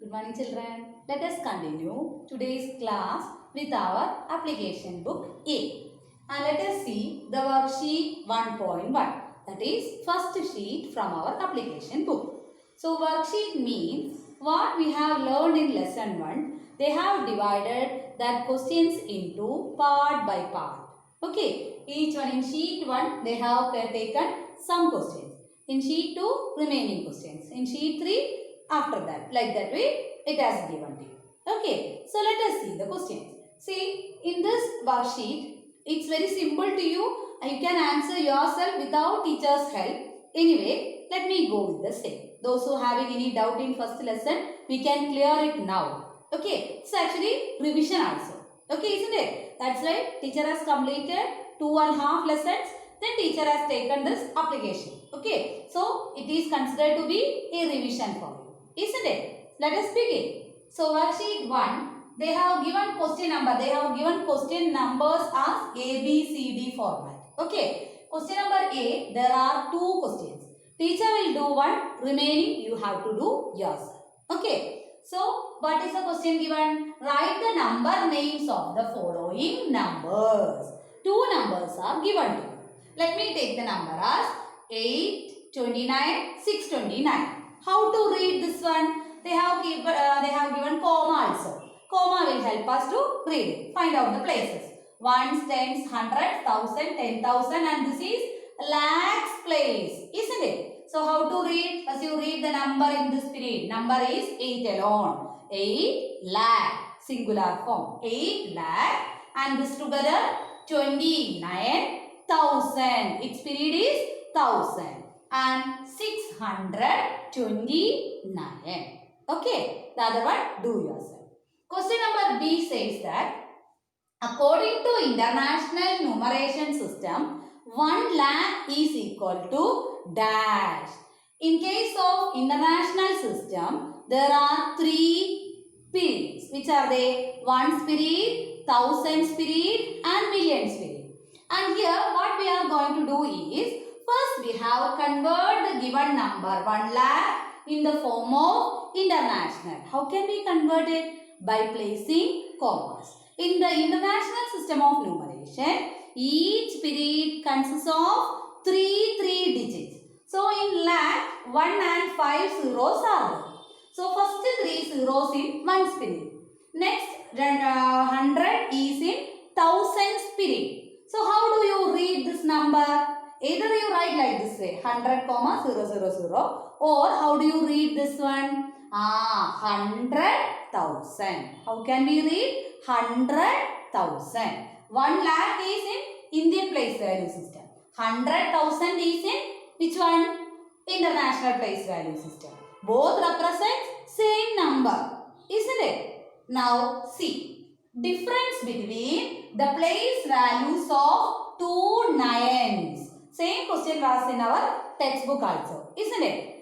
Good morning children. Let us continue today's class with our application book A. And let us see the worksheet 1.1. That is first sheet from our application book. So worksheet means what we have learned in lesson 1. They have divided that questions into part by part. Okay. Each one in sheet 1 they have taken some questions. In sheet 2 remaining questions. In sheet 3 after that, like that way it has given to you. Okay, so let us see the questions. See, in this worksheet, it's very simple to you. You can answer yourself without teacher's help. Anyway, let me go with the same. Those who having any doubt in first lesson, we can clear it now. Okay, it's actually revision also. Okay, isn't it? That's right. Teacher has completed 2.5 lessons. Then teacher has taken this application. Okay, so it is considered to be a revision for you. Isn't it? Let us begin. So worksheet 1, they have given question number. They have given question numbers as A, B, C, D format. Okay. Question number A, there are 2 questions. Teacher will do one, remaining you have to do yourself. Okay. So what is the question given? Write the number names of the following numbers. 2 numbers are given to you. Let me take the number as 8, 29, 629. How to read this one? They have given comma also. Comma will help us to read it. Find out the places. Ones, tens, hundreds, thousand, 10,000 and this is lakhs place. Isn't it? So how to read? As you read the number in this period. Number is 8 alone. 8 lakh. Singular form. 8 lakh. And this together 29,000. Its period is 1000. And 629. Okay. The other one, do yourself. Question number B says that according to international numeration system, 1 lakh is equal to dash. In case of international system, there are 3 periods. Which are they? 1 period, 1000 period and million period. And here what we are going to do is, first we have convert the given number 1 lakh in the form of international. How can we convert it? By placing commas. In the international system of numeration, each period consists of 3 digits. So in lakh, 1 and 5 zeros are there. So first 3 zeros in 1 period. Next 100 is in 1000 period. So how do you read this number? Either you write like this way, 100, 000, or how do you read this one? 100,000. How can we read? 100,000. 1 lakh is in Indian place value system. 100,000 is in which one? International place value system. Both represent same number. Isn't it? Now see. Difference between the place values of 2 nines. Same question was in our textbook also. Isn't it?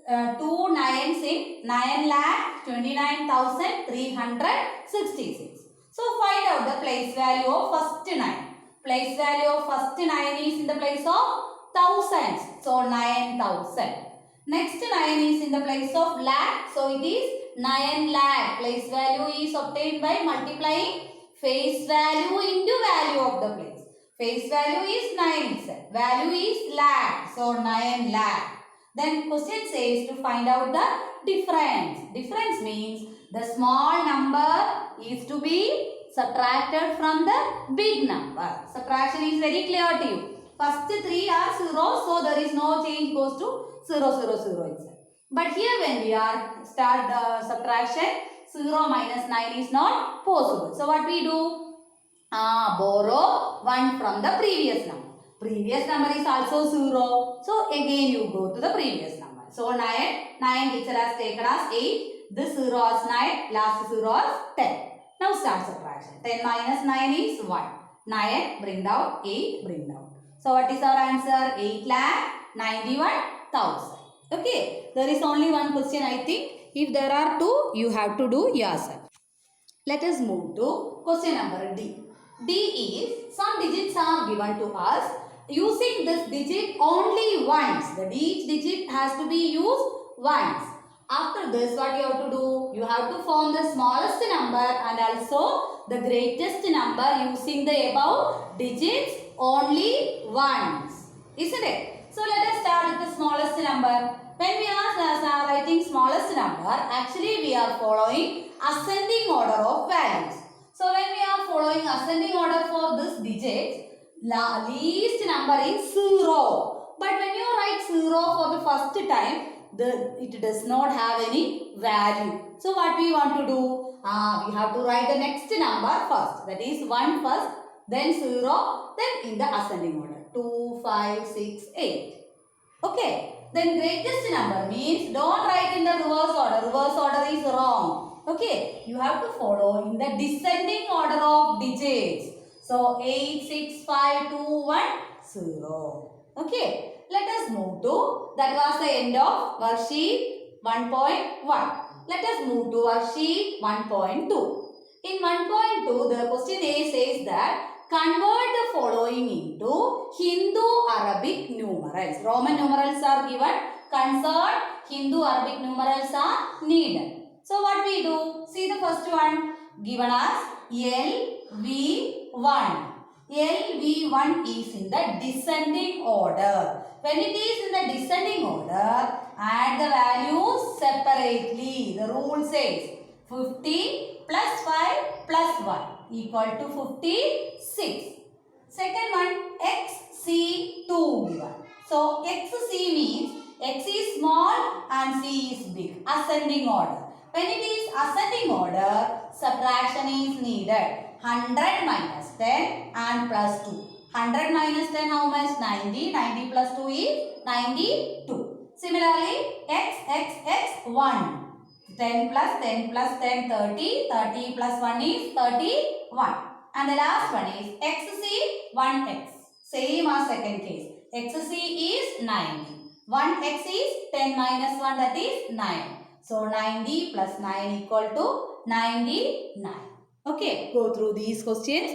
2 nines in 9,29,366. So find out the place value of first 9. Place value of first 9 is in the place of thousands. So 9,000. Next 9 is in the place of lakh. So it is 9 lakh. Place value is obtained by multiplying face value into value of the place. Face value is 9 itself. Value is lakh. So 9 lakh. Then question says to find out the difference. Difference means the small number is to be subtracted from the big number. Subtraction is very clear to you. First 3 are zeros, so there is no change, goes to 0, 0, 0 itself. But here when we are start subtraction, 0 minus 9 is not possible. So what we do? Borrow 1 from the previous number. Previous number is also 0. So again you go to the previous number. So 9 teacher has taken as 8. This 0 is 9. Last 0 is 10. Now start subtraction. 10 minus 9 is 1. 9 bring down, 8 bring down. So what is our answer? 8,91,000. Okay. There is only one question I think. If there are 2, you have to do yourself. Let us move to question number D. D is some digits are given to us. Using this digit only once. Each digit has to be used once. After this, what you have to do? You have to form the smallest number and also the greatest number using the above digits only once. Isn't it? So let us start with the smallest number. When we are writing smallest number, actually we are following ascending order of values. So when we are following ascending order for this digits, least number is 0. But when you write 0 for the first time, it does not have any value. So what we want to do? We have to write the next number first. That is 1 first, then 0, then in the ascending order. 2, 5, 6, 8. Okay. Then greatest number means don't write in the reverse order. Reverse order is wrong. Okay. You have to follow in the descending order of digits. So 8, 6, 5, 2, 1, 0. Okay. Let us move to, that was the end of worksheet 1.1. Let us move to worksheet 1.2. In 1.2, the question A says that convert the following into Hindu-Arabic numerals. Roman numerals are given. Consort Hindu-Arabic numerals are needed. So what we do? See the first one given as LV1. LV1 is in the descending order. When it is in the descending order, add the values separately. The rule says 50 plus 5 plus 1 equal to 56. Second one, XC2 given. So XC means X is small and C is big. Ascending order. When it is ascending order, subtraction is needed. 100 minus 10 and plus 2. 100 minus 10 how much? 90. 90 plus 2 is 92. Similarly, X, 1. 10 plus 10 plus 10, 30. 30 plus 1 is 31. And the last one is XC, 1X. Same as second case. XC is 90. 1X is 10 minus 1, that is 9. So 90 plus 9 equal to 99. Okay, go through these questions.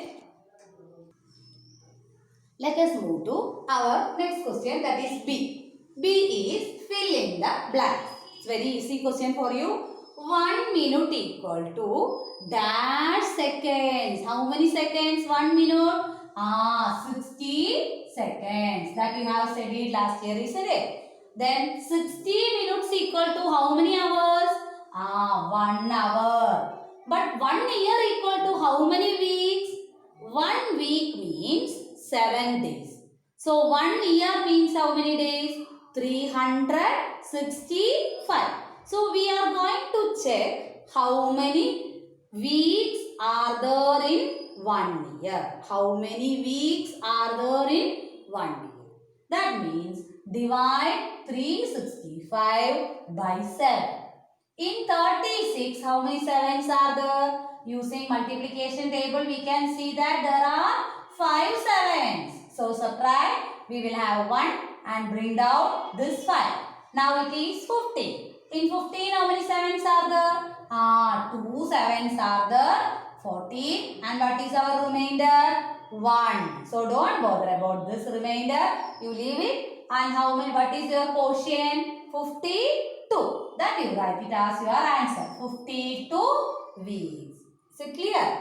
Let us move to our next question, that is B. B is fill in the blanks. It's very easy question for you. 1 minute equal to dash seconds. How many seconds? 1 minute? 60 seconds. That you have studied last year, isn't it? Then 60 minutes equal to how many hours? 1 hour. But 1 year equal to how many weeks? 1 week means 7 days. So 1 year means how many days? 365. So we are going to check how many weeks are there in 1 year. How many weeks are there in 1 year? That means divide 365 by 7. In 36, how many 7s are there? Using multiplication table, we can see that there are 5 7s. So subtract, we will have 1 and bring down this 5. Now it is 15. In 15, how many 7s are there? 2 7s are there. 14. And what is our remainder? 1. So don't bother about this remainder. You leave it. And how many? What is your quotient? 52. That you write it as your answer. 52 weeks. Is it clear?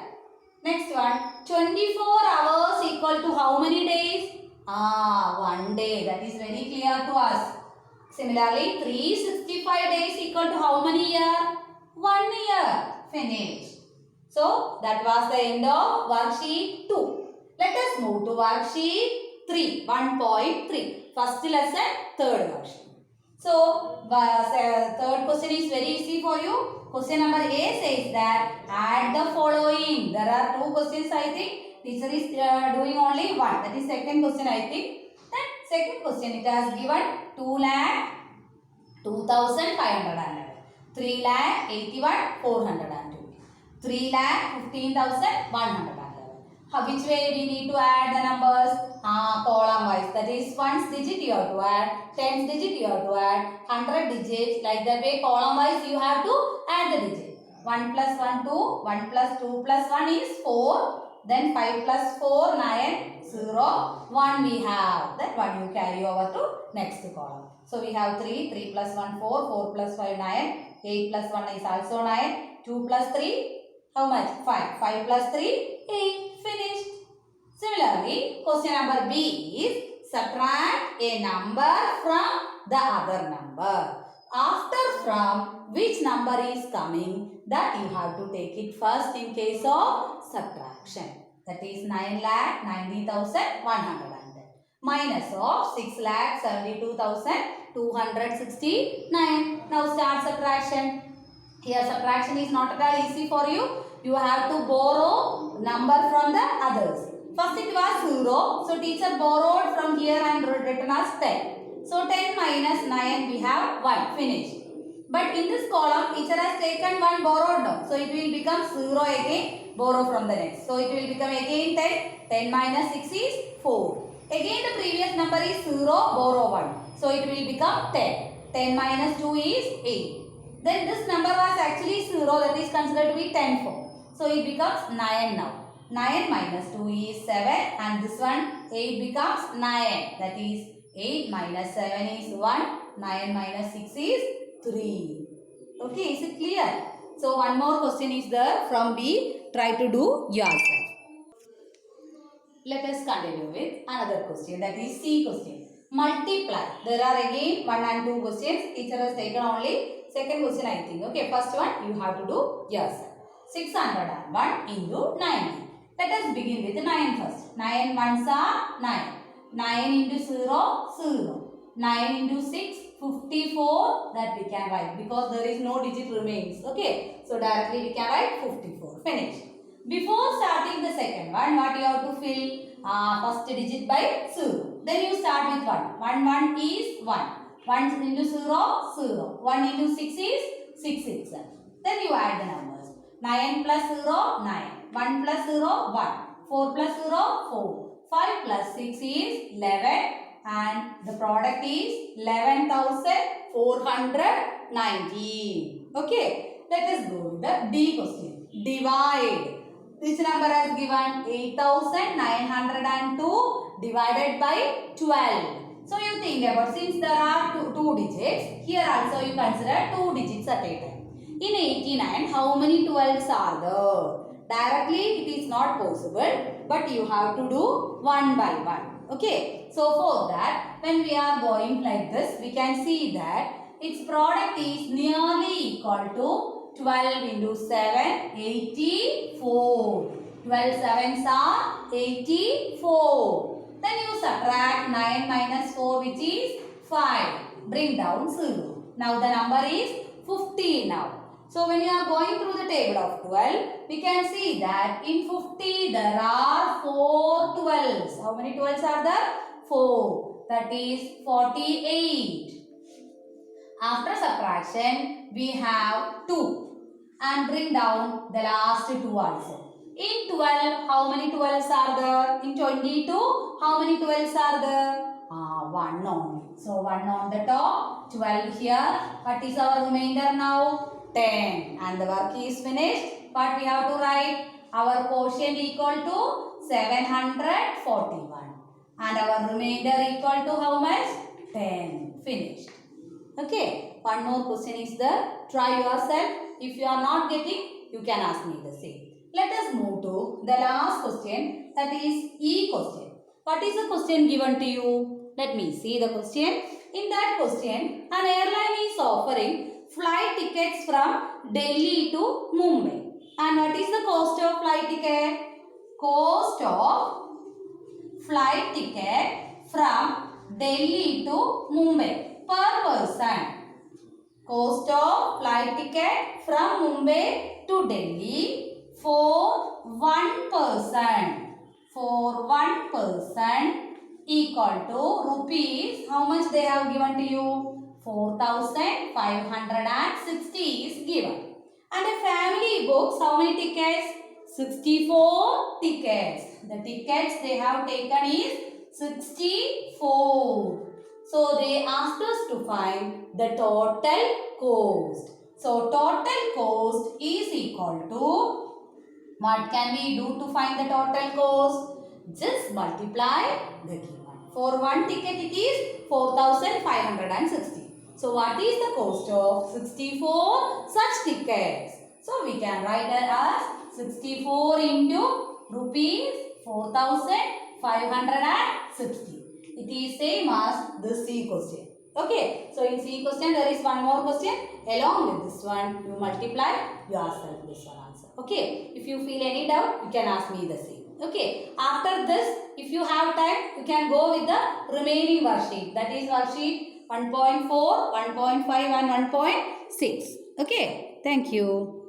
Next one. 24 hours equal to how many days? 1 day. That is very clear to us. Similarly, 365 days equal to how many years? 1 year. Finish. So, that was the end of worksheet 2. Let us move to worksheet 3, 1.3. First lesson, third worksheet. So, third question is very easy for you. Question number A says that add the following. There are 2 questions I think. Teacher is doing only 1. That is second question I think. Then second question it has given 2,02,511. 3,81,402. 3,15,111. Which way we need to add the numbers? Column wise. That is 1's digit you have to add, 10's digit you have to add, 100 digits. Like that way column wise you have to add the digit. 1 plus 1 2, 1 plus 2 plus 1 is 4. Then 5 plus 4 9, 0, 1 we have. That one you carry over to next column. So we have 3, 3 plus 1, 4, 4 plus 5, 9, 8 plus 1 is also 9, 2 plus 3, how much? 5, 5 plus 3, 8, finished. Similarly, question number B is subtract a number from the other number. After from, which number is coming, that you have to take it first in case of subtraction. That is 9,90,110 minus of 6,72,269. Now start subtraction. Here subtraction is not at all easy for you. You have to borrow number from the others. First it was 0. So teacher borrowed from here and written as 10. So 10 minus 9 we have 1. Finished. But in this column teacher has taken 1 borrowed now. So it will become 0 again. Borrow from the next. So it will become again 10. 10 minus 6 is 4. Again the previous number is 0. Borrow 1. So it will become 10. 10 minus 2 is 8. Then this number was actually 0, that is considered to be 10 form. So it becomes 9 now. 9 minus 2 is 7 and this one 8 becomes 9. That is 8 minus 7 is 1. 9 minus 6 is 3. Okay, is it clear? So one more question is there from B. Try to do yourself. Let us continue with another question, that is C question. Multiply. There are again 1 and 2 questions. Teacher has taken only second question I think. Okay, first one you have to do yourself. 601 into 90. Let us begin with 9 first. 9 ones are 9. 9 into 0, 0. 9 into 6, 54. That we can write because there is no digit remains. Okay, so directly we can write 54. Finish. Before starting the second one, what you have to fill? First digit by 0. Then you start with 1. 1, 1 is 1. 1 into 0, 0. 1 into 6 is 6 itself. Then you add the numbers. 9 plus 0, 9. 1 plus 0, 1. 4 plus 0, 4. 5 plus 6 is 11. And the product is 11,490. Okay. Let us go with the D question. Divide. This number has given 8,902 divided by 12. So you think about, since there are two digits, here also you consider 2 digits at a time. In 89, how many 12s are there? Directly it is not possible, but you have to do one by one. Okay. So for that, when we are going like this, we can see that its product is nearly equal to 12 into 7, 84. 12 sevens are 84. Then you subtract 9 minus 4 which is 5. Bring down 0. Now the number is 50 now. So when you are going through the table of 12, we can see that in 50 there are 4 12s. How many 12s are there? 4. That is 48. After subtraction, we have 2. And bring down the last 2 also. In 12, how many 12s are there? In 22, how many 12s are there? 1 only. So 1 on the top, 12 here. What is our remainder now? 10. And the work is finished. What we have to write? Our quotient equal to 741. And our remainder equal to how much? 10. Finished. Okay. One more question is there. Try yourself. If you are not getting, you can ask me the same. Let us move to the last question, that is E question. What is the question given to you? Let me see the question. In that question, an airline is offering flight tickets from Delhi to Mumbai. And what is the cost of flight ticket? Cost of flight ticket from Delhi to Mumbai per person. Cost of flight ticket from Mumbai to Delhi for one person. For one person equal to rupees. How much they have given to you? 4,560 is given. And a family books how many tickets? 64 tickets. The tickets they have taken is 64. So they asked us to find the total cost. So total cost is equal to, what can we do to find the total cost? Just multiply the given. For one ticket it is 4,560. So what is the cost of 64 such tickets? So we can write it as 64 into rupees 4,560. It is same as the C question. Okay. So in C question there is one more question. Along with this one you multiply yourself this one answer. Okay. If you feel any doubt you can ask me the same. Okay. After this if you have time you can go with the remaining worksheet. That is worksheet 1.4, 1.5 and 1.6. Okay. Thank you.